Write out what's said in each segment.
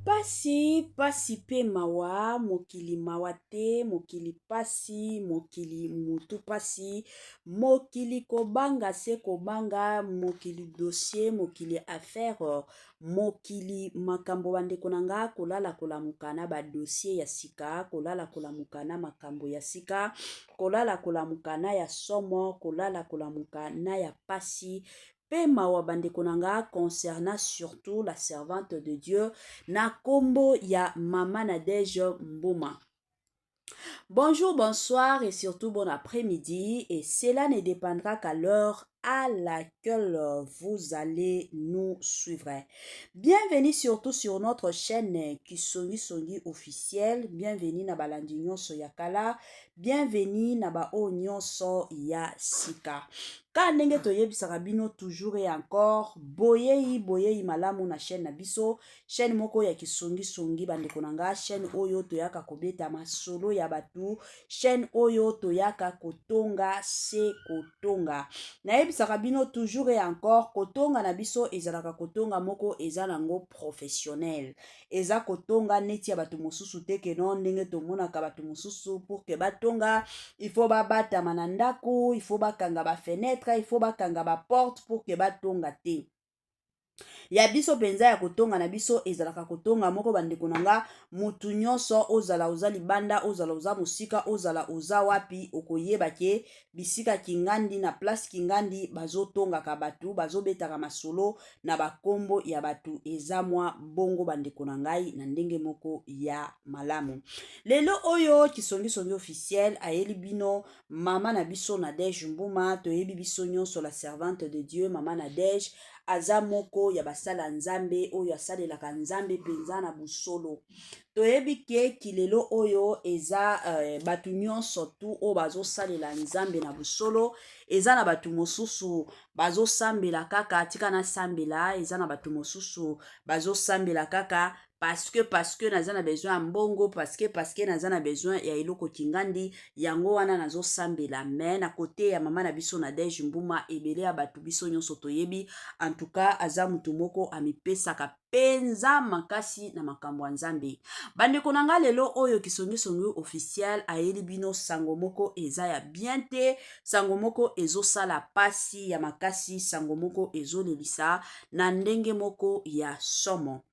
Pasi pe mawa, mokili mawate, mokili pasi, mokili mutu pasi, mokili kobanga se kobanga, mokili dossier, mokili affaire, mokili makambo bande konanga, kolala kolamukana ba dossier ya sika, kolala kolamukana makambo ya sika, kolala kolamukana ya somo, kolala kolamukana ya pasi, pe mawa bande konanga concernant surtout la servante de Dieu na kombo ya Mama Nadège Mbuma. Bonjour, bonsoir et surtout bon après-midi, et cela ne dépendra qu'à l'heure à laquelle vous allez nous suivre. Bienvenue surtout sur notre chaîne Kisongi Songi officielle. Bienvenue na balandi nyonso ya kala. Bienvenue na ba o nyonso ya sika. Ka ndenge toyebisaka bino toujours et encore, boyei malamu na chaîne na biso, chaîne moko ya Kisongi Songi bande konanga, chaîne oyo toyaka kobeta masolo ya batu, chaîne oyo toyaka kotonga se kotonga. Nayebisaka bino toujours et encore, kotonga na biso ezalaka kotonga moko ezalango professionnel. Eza kotonga neti ya batu mosusu teke non ndenge tomonaka batu mosusu pour que batonga, il faut bata manandaku, il faut bakanga ba fenêtre, il faut bakanga ba porte pour que batonga te. Ya biso penza ya kotonga na biso ezalaka kotonga moko bande konanga, mutu nyonso ozala oza libanda, ozala oza musika, ozala oza wapi, okoyeba ke bisika kingandi na place kingandi bazo tonga ka batu, bazo betaka masolo na bakombo ya batu ezamwa bongo bande konangai na ndenge moko ya malamu. Lelo oyo Kisongi Songi officiel ayeli bino Mama na biso Nadège Mbuma, toyebi biso nyonso la servante de Dieu Mama Nadège azamoko ya basala nzambe oyo asalelaka nzambe penza na busolo. Toyebi ke kilelo oyo eza batu nyonso tu o bazo salela nzambe na busolo, eza na batu mosusu bazo sambela kaka tika na sambela, eza na batu mosusu bazo sambela kaka parce que nazana besoin ya mbongo, parce que nazana besoin ya eloko kingandi, yango wana nazo sambela. Mais na kote ya Mama na biso Nadège Mbuma ebele ya batu biso nyonso toyebi, en tout cas aza mutu moko amipesaka penza makasi na makambo ya nzambe. Bande konanga lelo oyo Kisongi Songi officiel ayeli bino sango moko eza ya bien te, sango moko ezo sala pasi ya makasi, sango moko ezo lelisa na ndenge moko ya somo.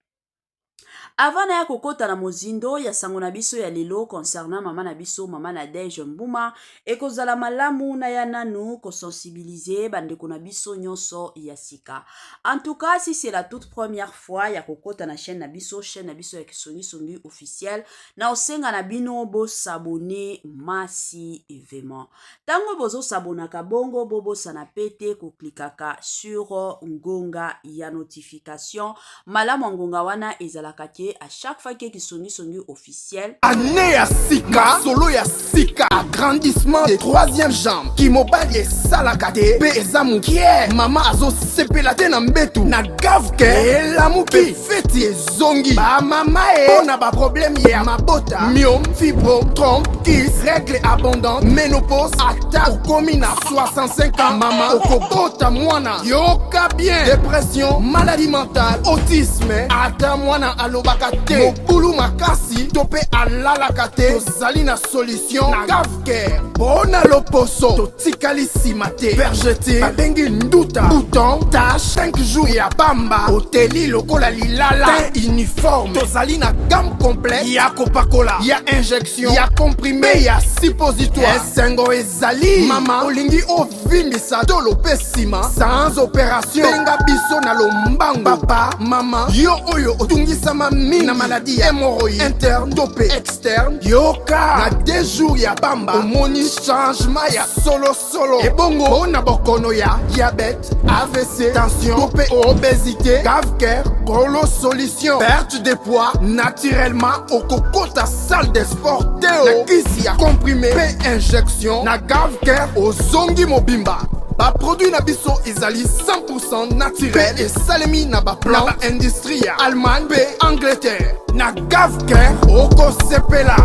Avant na ya kokota na mozindo ya sango na biso ya lelo concernant Mama na biso Mama Nadège Mbuma, ekozala malamu na ya nanu ko sensibiliser bandeko na biso nyonso ya sika. En tout cas, si c'est la toute première fois ya kokota na chaîne na biso ya Kisongi Songi officiel, na osenga na bino bo s'abonner masi vraiment. Tango bozo s'abonaka bongo bobo sana pete ko klikaka sur ngonga ya notification. Malamu ngonga wana ezalaka ke à chaque fois que Kisongi Songi officiel année ya sika solo ya sika agrandissement de troisième jambe qui mobile salakate pe ezamukie mama azo sepela te na mbetu na gavke elamuki feti ezongi ba mama ona ba problème ya mabota myome fibro trompe kiss règle abondante ménopause ata okomi na 65 ans mama okobota mwana yoka bien dépression maladie mentale autisme ata mwana alobaka te mokulu makasi tope alalaka te tozali na solution na gavke bona loposo totikali nsima te vergete babengi nduta bouton tache 5 jours ya bamba oteli lokola lilala te uniforme tozali na gamme complet ya kopakola ya injection ya comprimé ya suppositoire esengo ezali mama olingi ovimbisa tolo pe nsima sans opération benga biso na lombangu papa mama yo oyo otungisama mingi na maladie ya hémorroïde interne tope externe yoka na 2 jours ya bamba omoni changement ya solo ebongo na bokono ya diabète AVC tension tope obésité gavker golo solution perte de poids naturellement okokota salle de sport teo na kisi ya comprimé pe injection na gavker ozongi mobimba. Ba produit na biso ezali 100% naturel et salemi na ba plan na ba industrie Allemagne pe Angleterre na gavker oko sepela.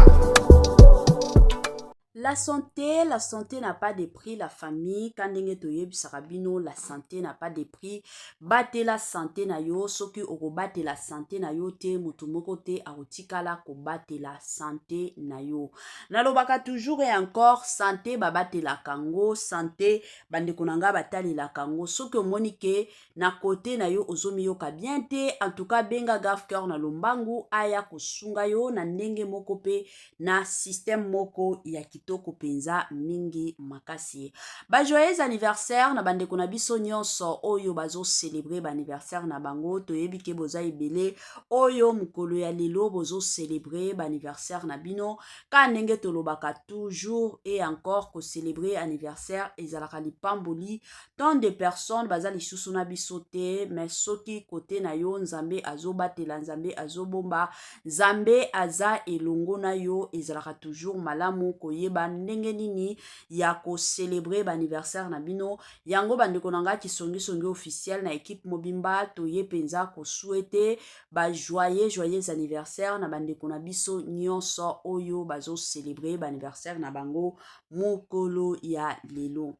la santé n'a pas de prix, la famille, quand ndenge toyebi sarabino, la santé n'a pas de prix, bate la santé na yo, soki oko bate la santé na yo te, mutumoko te, arotikala ko bate la santé na yo. Nalobaka toujours et encore, santé babate la kango, santé bande konanga batali la kango, soki omonike na kote na yo ozomi yo ka bien te, en tout cas benga gaf cœur na lombangu, aya kosunga yo na ndenge moko pe na système moko ya kitoko penza mingi makasi. Ba joyeux anniversaire na bande kona biso nyonso oyo bazo célébrer ba anniversaire na bango, toyebi ke boza ebele oyo mukolo ya lelo bozo célébrer ba anniversaire na bino, ka ndenge tolobaka toujours et encore ko célébrer anniversaire ezalaka lipamboli tant de personnes baza lisusu na biso te, mais soki kote na yo nzambe azobatela, nzambe azobomba, nzambe aza elongo na yo, ezalaka toujours malamu koyeba ndenge nini ya ko célébrer ba anniversaire na bino. Yango bandeko nanga kisongi officiel na équipe mobimba toye penza ko souhaiter ba joyeux anniversaire na bandeko na biso nyonso oyo bazo célébrer ba anniversaire na bango mokolo ya lelo.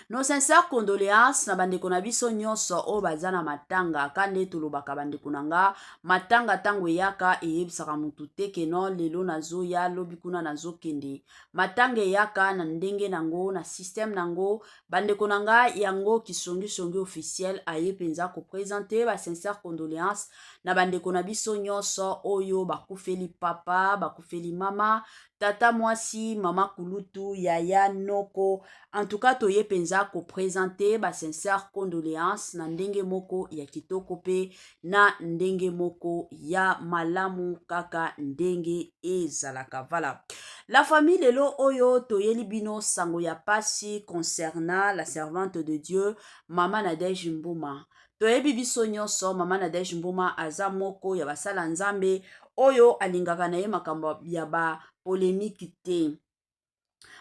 Nos sincères condoléances na bandeko na biso nyonso o baza na matanga, kande tolobaka bandeko nanga matanga tango yaka eyebisaka mutu te ke non lelo nazoya lobi kuna nazokende. Matanga yaka na ndenge nango na système nango, bandeko nanga yango kisongi officiel aye penza ko présenter ba sincères condoléances na bandeko na biso nyonso oyo bakufeli papa, bakufeli mama, tata mwasi, mama kulutu, yaya noko. En tout cas toye penza ko présenter ba sincère condoléances na ndenge moko ya kitoko pe na ndenge moko ya malamu kaka ndenge ezalaka. Voilà. La famille lelo oyo toyeli bino sango ya pasi concernant la servante de Dieu Mama Nadège Mbuma. Toyebi biso nyonso Mama Nadège Mbuma aza moko ya basala nzambe oyo alingaka na ye makambo ya ba polémique te.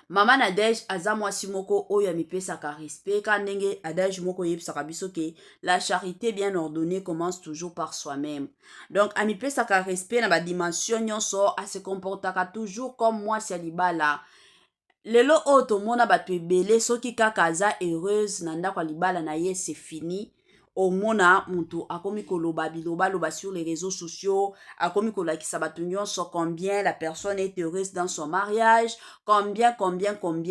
Mama Nadège aza mwasi moko oyo amipesaka respect, ka ndenge adage moko yebisaka biso ke la charité bien ordonnée commence toujours par soi-même. Donc amipesaka respect na ba dimension nyonso, se comportaka toujours comme mwasi ya libala. Lelo oyo tomona bato ebele soki kaka aza heureuse na ndako ya libala na ye, c'est fini. Omona mutu akomi koloba biloba loba sur les réseaux sociaux, akomi kolakisa bato nyonso combien la personne est heureuse dans son mariage, combien,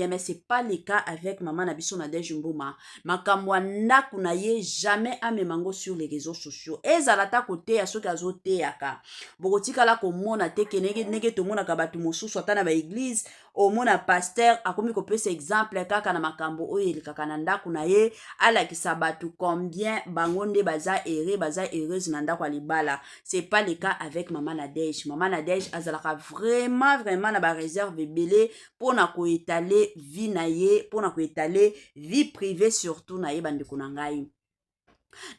mais c'est pas le cas avec Mama Nabiso Nadège Mbuma. Makamwa ndaku na ye jamais amemango sur les réseaux sociaux. Ezalata kote ya soki azote yaka. Bokotika la komona teke nege tomona ka bato mosusu ata na ba église, omona pasteur akomi kopesa exemple kaka na makambo oyo elikaka na ndaku na ye, alakisa bato combien bangonde baza heureuse na ndako ya libala. C'est pas le cas avec Mama Nadège. Mama Nadège azalaka vraiment na ba réserve ebele pona ko étaler vie na ye, pona ko étaler vie privée surtout na ye bandeko na ngai.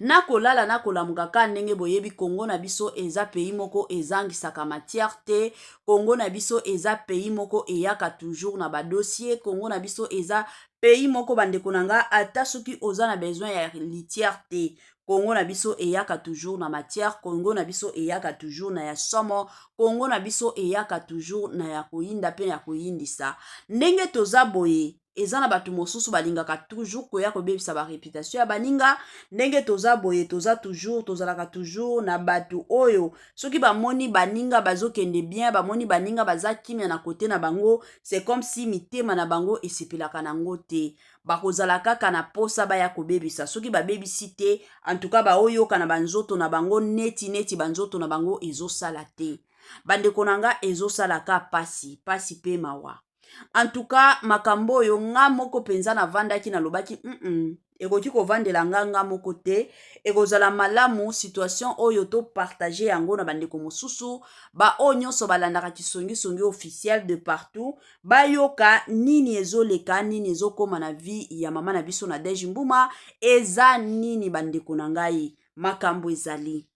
Nakolala nakolamuka ka ndenge boyebi Congo na biso eza pays moko ezangisaka matière te. Congo na biso eza pays moko eyaka toujours na ba dossier. Congo na biso eza pays moko bandeko na nga ata soki oza na besoin ya litière te. Congo na biso eyaka toujours na matière. Congo na biso eyaka toujours na ya somo. Congo na biso eyaka toujours na ya koyinda pe ya koyindisa. Ndenge toza boye eza na bato mosusu balingaka toujours koya kobebisa ba réputation ya baninga. Ndenge toza boye toza toujours tozalaka toujours na bato oyo soki bamoni baninga bazokende bien, bamoni baninga baza kimia na kote na bango, c'est comme si mitema na bango esepelaka nango te. Bakozala kaka na posa baya kobebisa. Soki babebisi te, en tout cas ba oyo kana banzoto na bango neti banzoto na bango ezosala te. Bandeko nanga ezosalaka pasi pe mawa. En tout cas, makambo yo nga moko penza na vandaki na lobaki ekoki kovandela nga moko te, ekozala malamu situation oyo to partager yango na bandeko mosusu ba o nyonso balandaka kisongi officiel de partout, bayoka nini ezoleka, nini ezokoma na vie ya Mama na biso Nadège Mbuma, eza nini bandeko na ngai makambo ezali.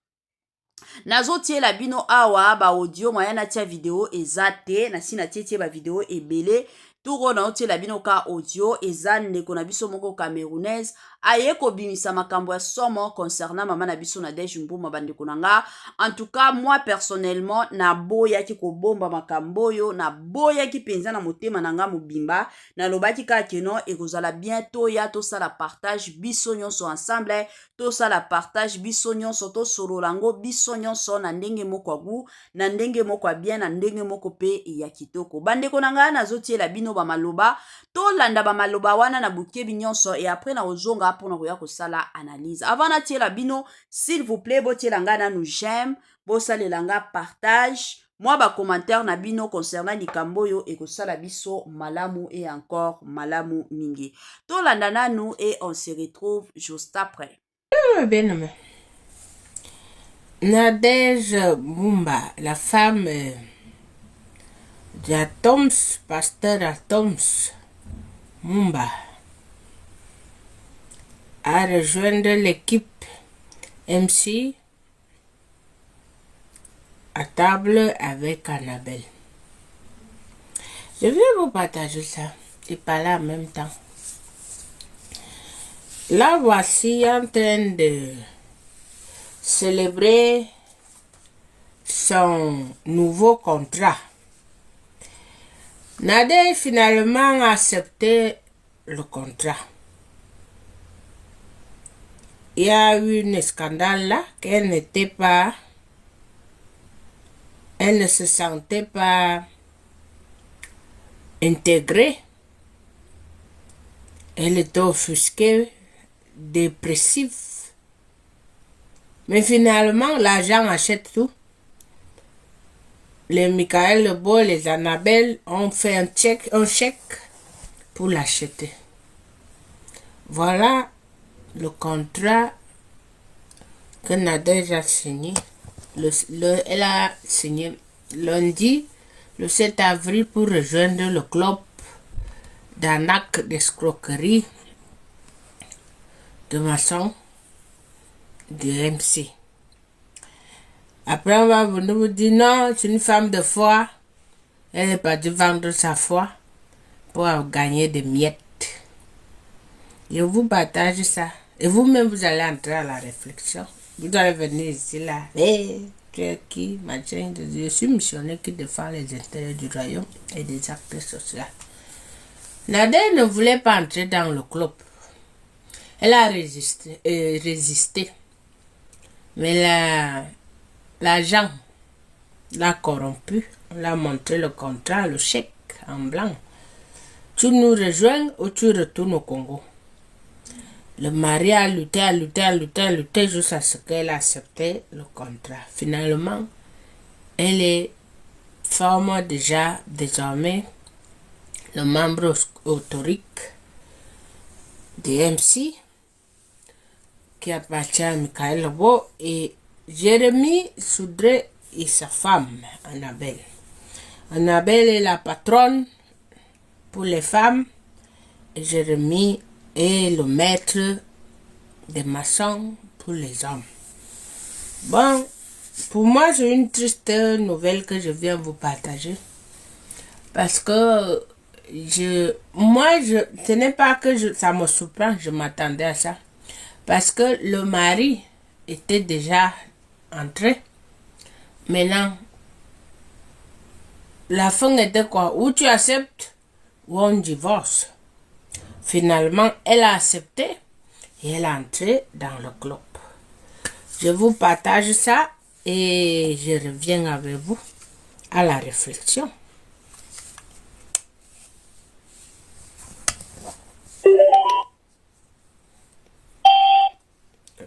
Nazo tiela bino awa ba audio moya na tia video eza te, na si na tie ba video ebele retour na otiela bino ka audio eza ndeko na biso moko camerounaise aye kobimisa makambo ya somo concernant mama na biso Nadège Mbuma bandeko na nga. En tout cas moi personnellement na boyaki kobomba makambo oyo, na boyaki penza na motema na nga mobimba, na lobaki kaka keno ekozala bientôt ya tosala partage biso nyonso ensemble, tosala partage biso nyonso tosolola ngo biso nyonso na ndenge moko agu, na ndenge moko bien, na ndenge moko pe ya kitoko. Bandeko na nga nazotiela bino ba maloba, tolanda ba maloba wana na bukebi nyonso et après na ozonga pona koya kosala analyse. Avant na tiela bino, s'il vous plaît, botiela nga na nous j'aime, bosalela nga partage, moi ba commentaire na bino concernant likambo yo ekosala biso malamu et encore malamu mingi. Tolanda na nous et on se retrouve juste après. Bien aimé. Nadège Mbuma, la femme d'Atoms, pasteur Atoms Mbuma, a rejoint l'équipe MC à table avec Annabelle. Je vais vous partager ça et parler en même temps. Là, voici en train de célébrer son nouveau contrat. Nadège finalement a accepté le contrat. Il y a eu un scandale là qu'elle n'était pas, elle ne se sentait pas intégrée. Elle était offusquée, dépressive. Mais finalement, l'argent achète tout. Les Michael Lebo, les Annabelle ont fait un chèque pour l'acheter. Voilà le contrat que Nadège a signé. Elle a signé lundi, le 7 avril, pour rejoindre le club d'arnaque d'escroquerie de maçon de MC. Après, on va venir vous dire non, c'est une femme de foi. Elle n'est pas dû vendre sa foi pour gagner des miettes. Je vous partage ça. Et vous-même, vous allez entrer à la réflexion. Vous allez venir ici, là. Hey, tu es qui, machin. Je suis missionnaire qui défend les intérêts du royaume et des acteurs sociaux. Nadège ne voulait pas entrer dans le club. Elle a résisté. Mais l'agent l'a corrompu. On l'a montré le contrat, le chèque en blanc. Tu nous rejoins ou tu retournes au Congo. Le mari a lutté jusqu'à ce qu'elle accepte le contrat. Finalement, elle forme déjà désormais le membre autorique de MC qui appartient à Michael Lebo et Jérémy Soudré et sa femme, Annabelle. Annabelle est la patronne pour les femmes et Jérémy est le maître des maçons pour les hommes. Bon, pour moi, c'est une triste nouvelle que je viens vous partager. Parce que ce n'est pas que ça me surprend, je m'attendais à ça. Parce que le mari était déjà entré. Maintenant, la fin était quoi? Ou tu acceptes ou on divorce. Finalement, elle a accepté et elle est entrée dans le club. Je vous partage ça et je reviens avec vous à la réflexion.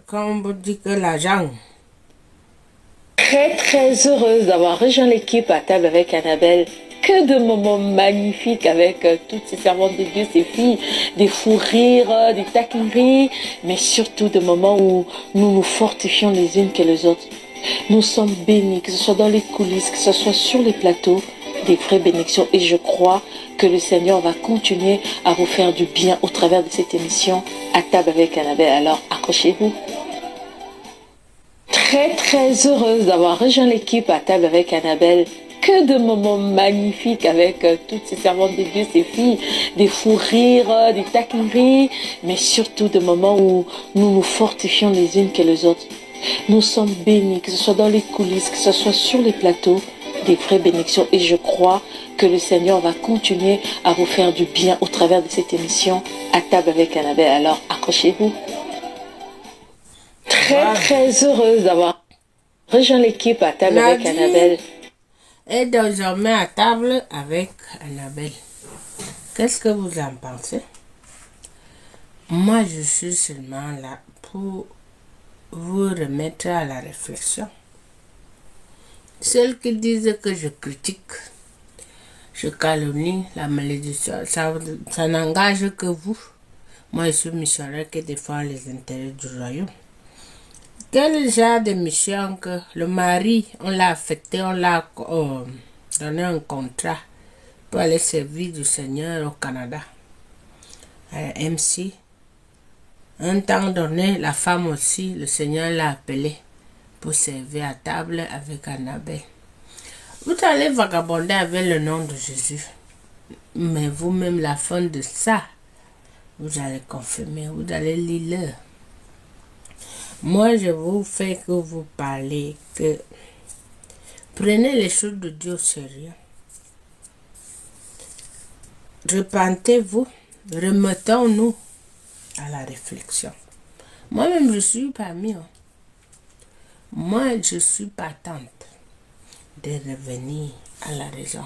Comme on vous dit que l'argent. Très heureuse d'avoir rejoint l'équipe à table avec Annabelle. Que de moments magnifiques avec toutes ces servantes de Dieu, ces filles, des fous rires, des taquineries, mais surtout des moments où nous nous fortifions les unes que les autres. Nous sommes bénis, que ce soit dans les coulisses, que ce soit sur les plateaux, des vraies bénédictions. Et je crois que le Seigneur va continuer à vous faire du bien au travers de cette émission à table avec Annabelle. Alors accrochez-vous. Très heureuse d'avoir rejoint l'équipe à table avec Annabelle. que de moments magnifiques avec toutes ces servantes de Dieu, ces filles, des fous rires, des taquineries, mais surtout des moments où nous nous fortifions les unes que les autres. Nous sommes bénis, que ce soit dans les coulisses, que ce soit sur les plateaux, des vraies bénédictions. Et je crois que le Seigneur va continuer à vous faire du bien au travers de cette émission À table avec Annabelle. Alors accrochez-vous. Très heureuse d'avoir rejoint l'équipe À table avec Annabelle. Et désormais à table avec Annabelle. Qu'est-ce que vous en pensez? Moi, je suis seulement là pour vous remettre à la réflexion. Celles qui disent que je critique, je calomnie, la malédiction, ça n'engage que vous. Moi, je suis missionnaire qui défend les intérêts du royaume. Quel genre de mission que le mari, on l'a affecté, on l'a donné un contrat pour aller servir du Seigneur au Canada, à MC. Un temps donné, la femme aussi, le Seigneur l'a appelée pour servir à table avec Annabelle. Vous allez vagabonder avec le nom de Jésus, mais vous-même, la fin de ça, vous allez confirmer, vous allez lire. Moi, je vous fais que vous parlez que prenez les choses de Dieu au sérieux. Repentez-vous, remettons-nous à la réflexion. Moi-même, je suis parmi eux. Moi, je suis partante de revenir à la raison.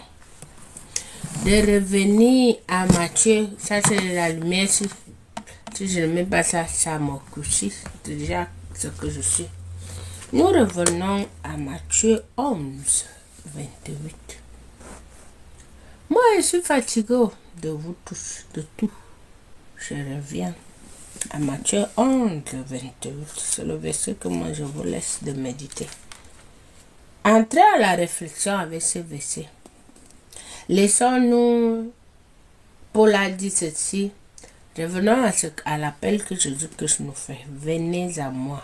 De revenir à Matthieu, ça c'est la lumière. Si je ne mets pas ça, ça me couche. C'est déjà ce que je suis. Nous revenons à Matthieu 11, 28. Moi, je suis fatigué de vous tous, de tout. Je reviens à Matthieu 11, 28. C'est le verset que moi je vous laisse de méditer. Entrez à la réflexion avec ce verset. Laissons-nous, Paul a dit ceci. Revenons à l'appel que Jésus-Christ nous fait. Venez à moi.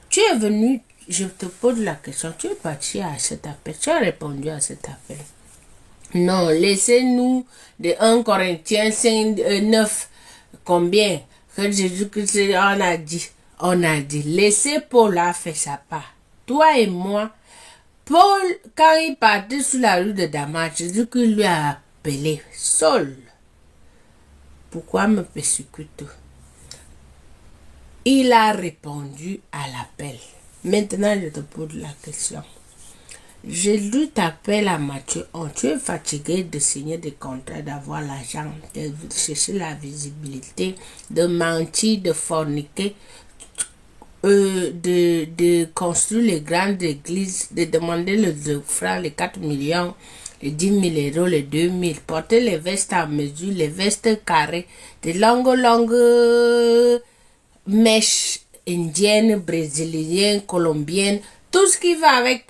Tu es venu, je te pose la question, tu es parti à cet appel, tu as répondu à cet appel. Non, laissez-nous de 1 Corinthiens 5, 9, combien que Jésus-Christ on a dit, laissez Paul a fait sa part. Toi et moi, Paul, quand il partait sur la rue de Damas, Jésus-Christ lui a appelé, Saul. Pourquoi me persécutes-tu? Il a répondu à l'appel. Maintenant, je te pose la question. Jésus t'appelle à Matthieu. Tu es fatigué de signer des contrats, d'avoir l'argent, de chercher la visibilité, de mentir, de forniquer, de construire les grandes églises, de demander les francs, les 4 millions, les 10 000 euros, les 2 000, porter les vestes à mesure, les vestes carrées, des longues mèches indiennes, brésiliennes, colombiennes, tout ce qui va avec.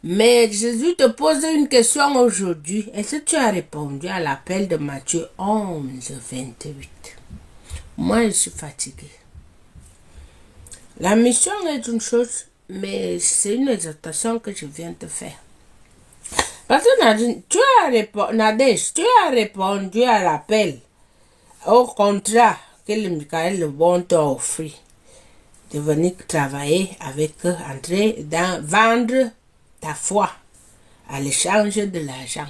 Mais Jésus te pose une question aujourd'hui. Est-ce que tu as répondu à l'appel de Matthieu 11, 28? Moi, je suis fatigué. La mission est une chose, mais c'est une exhortation que je viens de faire. Parce que Nadège, tu as répondu à l'appel, au contrat que le Michael le bon t'a offert, de venir travailler avec eux, entrer dans, vendre ta foi à l'échange de l'argent.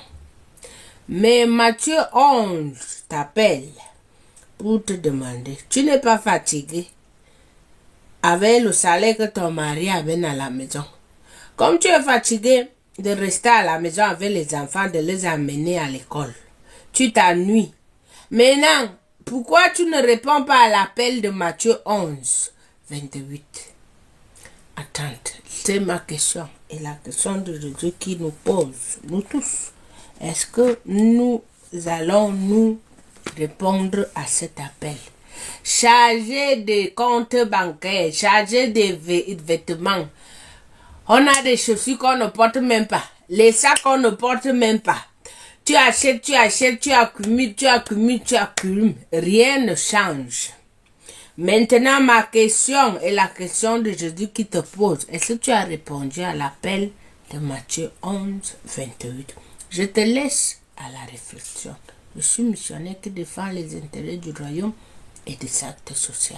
Mais Matthieu 11 t'appelle pour te demander, tu n'es pas fatigué avec le salaire que ton mari amène à la maison. Comme tu es fatigué de rester à la maison avec les enfants, de les amener à l'école, tu t'ennuies. Maintenant, pourquoi tu ne réponds pas à l'appel de Matthieu 11, 28? Attends, c'est ma question et la question de Jésus qui nous pose, nous tous. Est-ce que nous allons nous répondre à cet appel? Chargé des comptes bancaires, chargé des vêtements. On a des chaussures qu'on ne porte même pas, les sacs qu'on ne porte même pas. Tu achètes, tu accumules, rien ne change. Maintenant, ma question est la question de Jésus qui te pose. Est-ce que tu as répondu à l'appel de Matthieu 11, 28. Je te laisse à la réflexion. Je suis missionnaire qui défend les intérêts du royaume et des actes sociaux.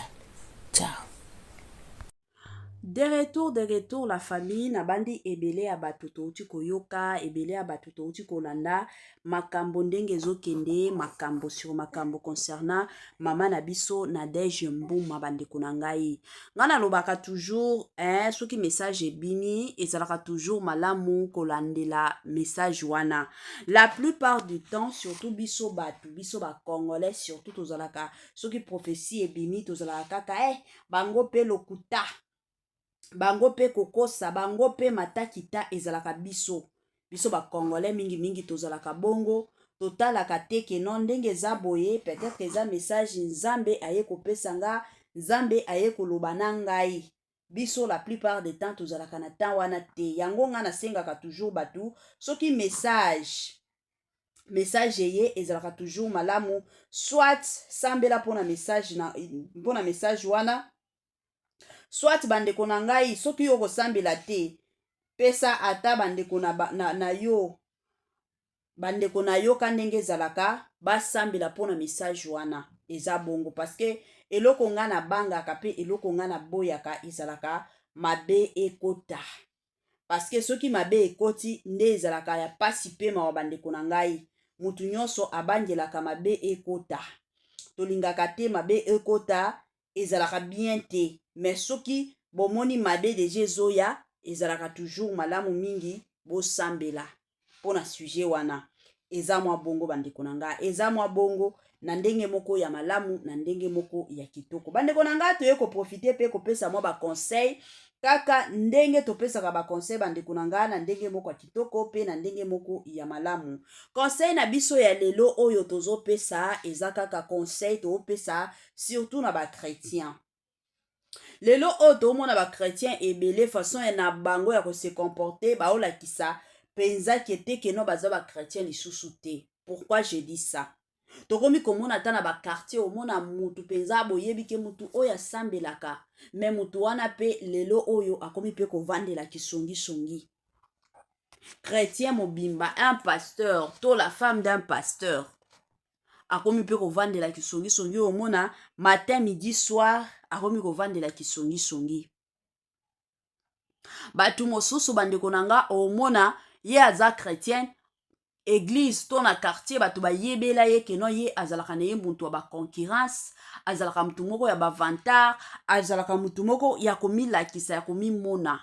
Ciao. De retour, la famille na bandi ebele ya bato touti koyoka, ebele ya bato touti kolanda, makambo ndenge ezokende, makambo sur makambo concernant mama na biso Nadège Mbuma bandeko na ngai. Nga nalobaka toujours, soki message ebimi, ezalaka toujours malamu kolandela message wana. La plupart du temps, surtout biso bato, biso ba Congolais, surtout tozalaka, soki prophétie ebimi, tozalaka kaka, bango pe lokuta. Bango pe kokosa, bango pe matakita ezalaka biso. Biso ba Congolais mingi tozalaka bongo. Totalaka teke non ndenge eza boye. Peut-être eza message nzambe aye kopesa nga. Nzambe aye koloba na ngai. Biso la plupart des temps tozalaka na temps wana te. Yango nga nasengaka toujours batu. Soki message ye ezalaka toujours malamu. Soit sambela pona message wana. Soit bandeko na ngai soki yo kosambela te pesa ata bandeko na yo bandeko na yo kandenge ezalaka basambela pona message wana eza bongo parce que eloko nga na bangaka pe eloko nga na boyaka ezalaka mabe ekota parce que soki mabe ekoti nde ezalaka ya pasi pe mawa bandeko na ngai mutu nyonso abangelaka mabe ekota tolingaka te mabe ekota ezalaka bien te mais soki bomoni mabe deja ezoya ezalaka toujours malamu mingi bosambela pona sujet wana eza mwa bongo bandeko na nga eza mwa bongo na ndenge moko ya malamu na ndenge moko ya kitoko bandeko na nga toye koprofite pe kopesa mwa ba conseil kaka ndenge topesaka ba conseil bandeko na nga na ndenge moko ya kitoko pe na ndenge moko ya malamu conseil na biso ya lelo oyo tozopesa eza kaka conseil topesa surtout na ba chrétien lelo oyo tomona ba chrétien ebele façon ya na bango ya ko se comporter baolakisa penza kete keno baza ba chrétien lisusu te pourquoi je dis ça tokomi komona ata na ba quartier omona mutu penza boyebi ke mutu oyo asambelaka me mutu wana pe lelo oyo akomi pe kovandela kisongi chrétien mobimba un pasteur to la femme d'un pasteur akomi pe kovandela kisongi omona matin midi soir akomi kovandela kisongi batu mosusu bandeko na nga omona ye aza chrétien église to na quartier bato bayebela ye keno ye azalaka na ye mutu ya baconcurrence azalaka mutu moko ya bavantard azalaka mutu moko ya komilakisa ya komimona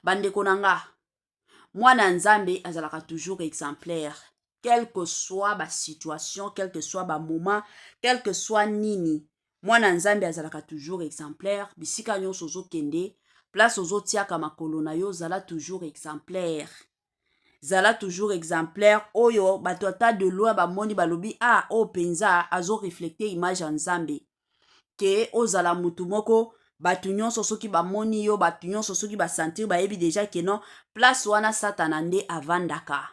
bandeko na nga mwana nzambe azalaka toujours exemplaire quelle que soit ba situation quel que soit ba moment quel que soit nini mwana nzambe azalaka toujours exemplaire bisika nyonso ozokende place ozotiaka makolo na yo zala toujours exemplaire oyo bato ata de loin bamoni balobi o penza azoreflecte image ya nzambe ke ozala mutu moko bato nyonso soki bamoni yo bato nyonso soki basentir bayebi deja keno place wana satana nde avandaka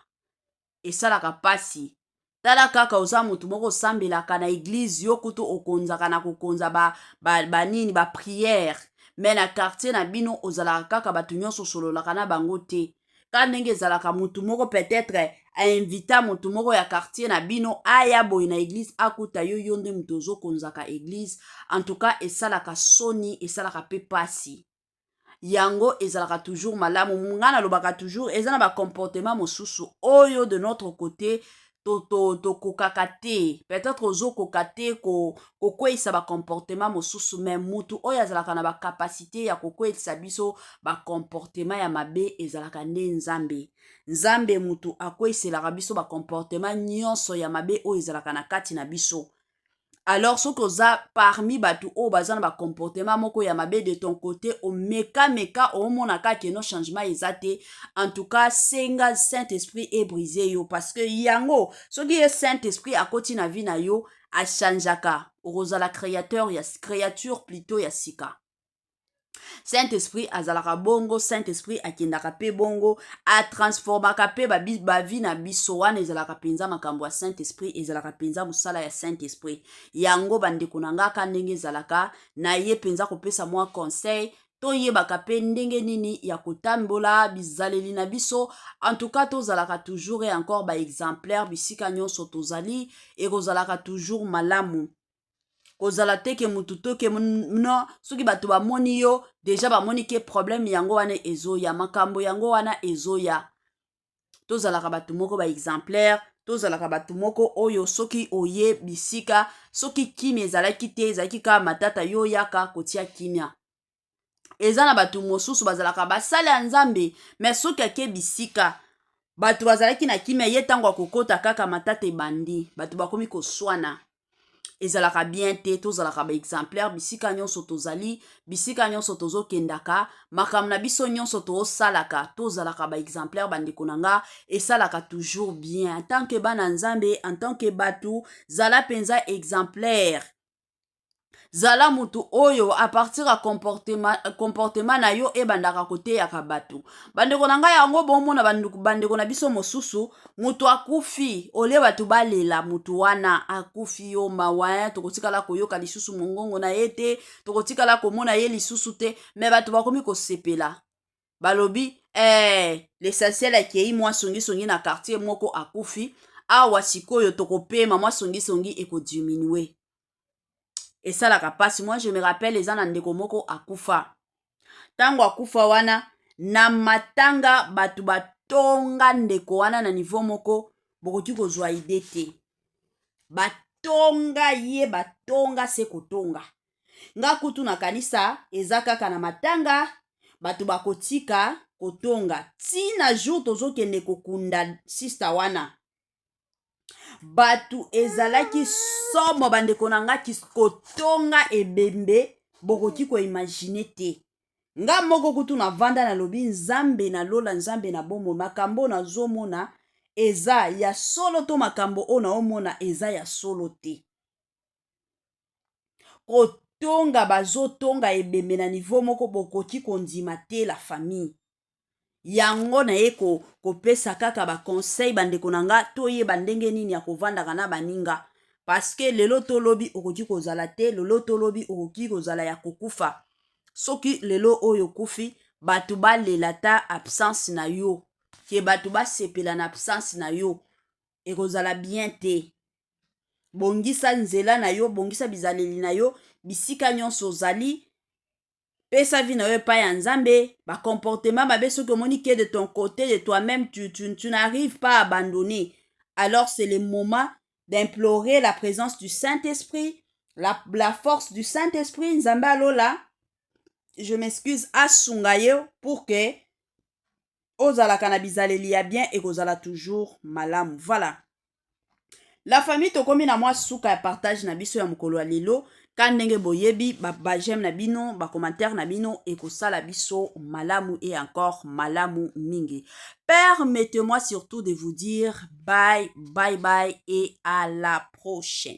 esalaka pasi tala kaka oza mutu moko osambelaka na eglize yo kutu okonzaka na kokonza banini bapriere me na quartier na bino ozalaka kaka bato nyonso osololaka na bango te ka ndenge ezalaka mutu moko peut-être ainvita mutu moko ya quartier na bino aya boye na eglize akuta yo nde mutu ozokonzaka eglize en tout cas esalaka soni esalaka pe pasi yango ezalaka toujours malamu nga nalobaka toujours eza na bacomportement mosusu oyo de notre côté tokokaka te peut-être ozokoka te kokweyisa bacomportement mosusu me mutu oyo azalaka na bacapacité ya kokweyisa biso bacomportement ya mabe ezalaka nde nzambe mutu akweyiselaka biso bacomportement nyonso ya mabe oyo ezalaka na kati na biso alors soki oza parmi bato oyo baza na bacomportement moko ya mabe de ton côté omeka omonaka keno changement eza te en tout cas senga Saint-Esprit ebrise yo parce que yango soki ye Saint-Esprit akoti na vie na yo achangeaka okozala créature plutôt ya sika Saint-Esprit azalaka bongo Saint-Esprit akendaka pe bongo atransformaka pe bavi na biso wana ezalaka penza makambo ya Saint-Esprit ezalaka penza mosala ya Saint-Esprit yango bandeko na nga ka ndenge ezalaka na ye penza kopesa mwa conseil toyebaka pe ndenge nini ya kotambola bizaleli na biso. En tout cas tozalaka toujours et encore ba exemplaire bisika nyonso tozali ekozalaka toujours malamu. Kozala te ke mutu to ke no soki bato bamoni yo deja bamoni ke problème yango wana ezoya, makambo yango wana ezoya. Tozalaka bato moko ba exemplaire, tozalaka bato moko oyo soki oye bisika, soki kimia ezalaki te ezalaki kaka matata yo yaka kotia kimia. Eza na bato mosusu bazalaka basala ya Nzambe, mais soki ake bisika bato bazalaki na kimia ye tango akokota kaka matata ebandi, bato bakomi koswana. Ezalaka bien te, tozalaka ba exemplaire bisika nyonso tozali, bisika nyonso tozokendaka, makambo na biso nyonso tosalaka, tozalaka ba exemplaire bandeko nanga, esalaka toujours bien. En tant que bana Nzambe, en tant que batu, zala penza exemplaire. Zala mutu oyo a partir ya comportement na yo ebandaka koteyaka bato. Bandeko na ngai yango bomona bandeko na biso mosusu mutu akufi ole bato balela mutu wana akufi yo mawa tokotikala koyoka lisusu mongongo na ye te, tokotikala komona ye lisusu te, me bato bakomi kosepela balobi l'essentiel akei mwa songi na quartier moko akufi awa sikoyo tokopema mwa songi ekodiminue. Esalaka pasi. Moi je me rappelle eza na ndeko moko akufa. Tango akufa wana na matanga batu batonga ndeko wana na niveau moko bokoki kozwa ide te. Batonga ye batonga se kotonga. Nga kutu na kanisa eza kaka na matanga batu bakotika kotonga. Tina jour tozokende kokunda sister wana. Batu ezalaki somo bandeko na nga kotonga ebembe bokoki ko imagine te. Nga moko kutu na vanda na lobi Nzambe na lola Nzambe na bomo makambo na zomona eza ya solo to makambo ona omona eza ya solo te. Kotonga bazotonga ebembe na niveau moko bokoki kondima te la famille. Yango na ye kopesa kaka ba conseil bandeko na nga toyeba ndenge nini ya kovandaka na baninga. Parce que lelo tolobi okoki kozala te, lelo tolobi okoki kozala ya kokufa. Soki lelo oyo kufi batu balela ta absence na yo, ke batu basepela na absence na yo, ekozala bien te. Bongisa nzela na yo, bongisa bizaleli na yo, bisika nyonso ozali, pesa vie na yo epai ya Nzambe, ba comportement mabe soki omoni ke de ton côté, de toi-même, tu n'arrives pas à abandonner. Alors c'est le moment d'implorer la présence du Saint-Esprit, la force du Saint-Esprit, Nzambe alola, je m'excuse, asunga yo pour que ozala kana bizaleli ya bien et kozala toujours malamu. Voilà. La famille tokomi na mwa suka ya partage na biso ya mokolo ya lelo. Ka ndenge boyebi ba j'aime na bino, ba commentaire na bino ekosala biso malamu et encore malamu mingi. Permettez-moi surtout de vous dire bye bye bye et à la prochaine.